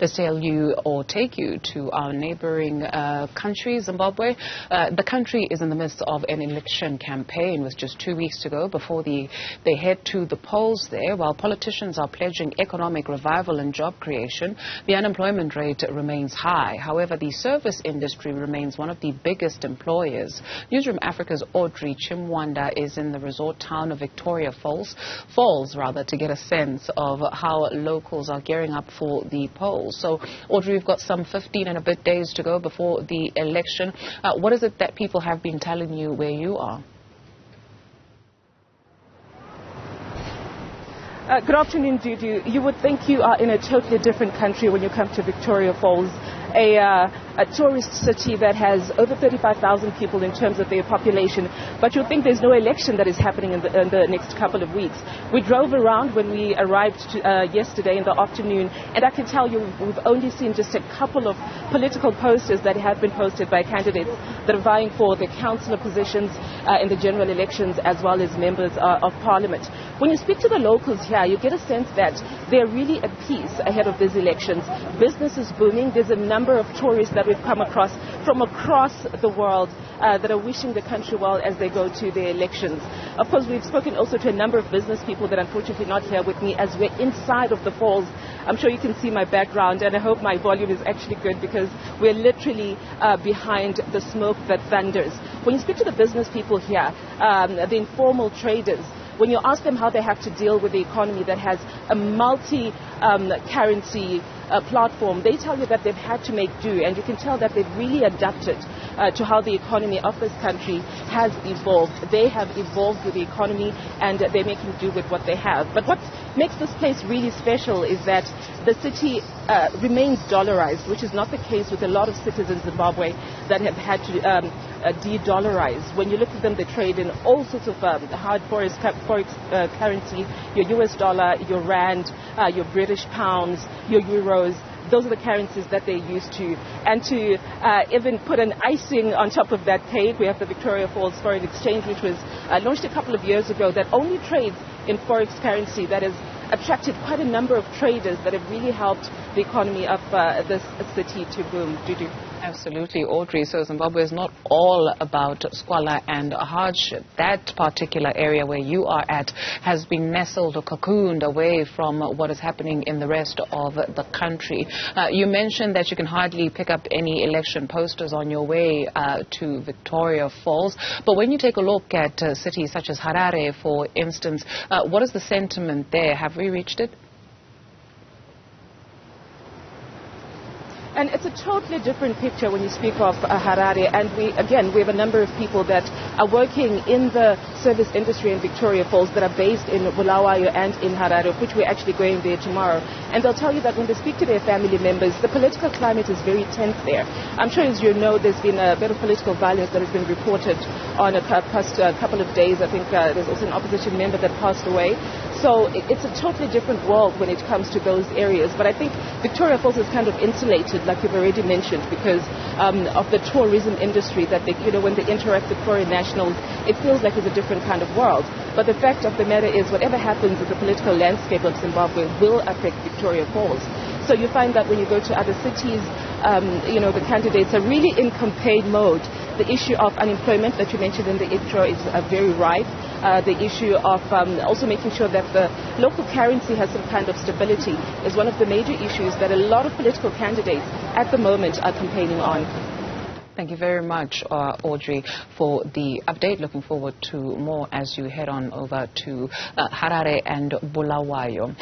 Let's take you to our neighboring country, Zimbabwe. The country is in the midst of an election campaign with just 2 weeks to go before they head to the polls there. While politicians are pledging economic revival and job creation, the unemployment rate remains high. However, the service industry remains one of the biggest employers. Newzroom Afrika's Audrey Chimwanda is in the resort town of Victoria Falls to get a sense of how locals are gearing up for the polls. So, Audrey, we've got some 15 and a bit days to go before the election. What is it that people have been telling you where you are? Good afternoon, Dudu. You would think you are in a totally different country when you come to Victoria Falls, a tourist city that has over 35,000 people in terms of their population, but you'll think there's no election that is happening in the next couple of weeks. We drove around when we arrived yesterday in the afternoon, and I can tell you we've only seen just a couple of political posters that have been posted by candidates that are vying for the councillor positions in the general elections, as well as members of parliament. When you speak to the locals here, you get a sense that they're really at peace ahead of these elections. Business is booming. There's a number of tourists that we've come across from across the world that are wishing the country well as they go to the elections. Of course, we've spoken also to a number of business people that unfortunately not here with me as we're inside of the falls. I'm sure you can see my background, and I hope my volume is actually good because we're literally behind the smoke that thunders. When you speak to the business people here, the informal traders, when you ask them how they have to deal with the economy that has a multi-currency platform, they tell you that they've had to make do, and you can tell that they've really adapted to how the economy of this country has evolved. They have evolved with the economy, and they're making do with what they have. But what makes this place really special is that the city remains dollarized, which is not the case with a lot of cities in Zimbabwe that have had to de-dollarize. When you look at them, they trade in all sorts of hard forex currency, your US dollar, your rand, your British pounds, your euros. Those are the currencies that they're used to. And to even put an icing on top of that cake, we have the Victoria Falls Foreign Exchange, which was launched a couple of years ago, that only trades in forex currency, that has attracted quite a number of traders that have really helped the economy of this city to boom. Dudu. Absolutely, Audrey. So Zimbabwe is not all about squalor and hardship. That particular area where you are at has been nestled or cocooned away from what is happening in the rest of the country. You mentioned that you can hardly pick up any election posters on your way to Victoria Falls. But when you take a look at cities such as Harare, for instance, what is the sentiment there? Have we reached it? And it's a totally different picture when you speak of Harare. And we have a number of people that are working in the service industry in Victoria Falls that are based in Bulawayo and in Harare, of which we're actually going there tomorrow. And they'll tell you that when they speak to their family members, the political climate is very tense there. I'm sure, as you know, there's been a bit of political violence that has been reported on the past couple of days. I think there's also an opposition member that passed away. So it's a totally different world when it comes to those areas. But I think Victoria Falls is kind of insulated, like you've already mentioned, because of the tourism industry that they, when they interact with foreign nationals, it feels like it's a different kind of world. But the fact of the matter is, whatever happens with the political landscape of Zimbabwe will affect Victoria Falls. So you find that when you go to other cities, the candidates are really in campaign mode. The issue of unemployment that you mentioned in the intro is very rife. The issue of also making sure that the local currency has some kind of stability is one of the major issues that a lot of political candidates at the moment are campaigning on. Thank you very much, Audrey, for the update. Looking forward to more as you head on over to Harare and Bulawayo.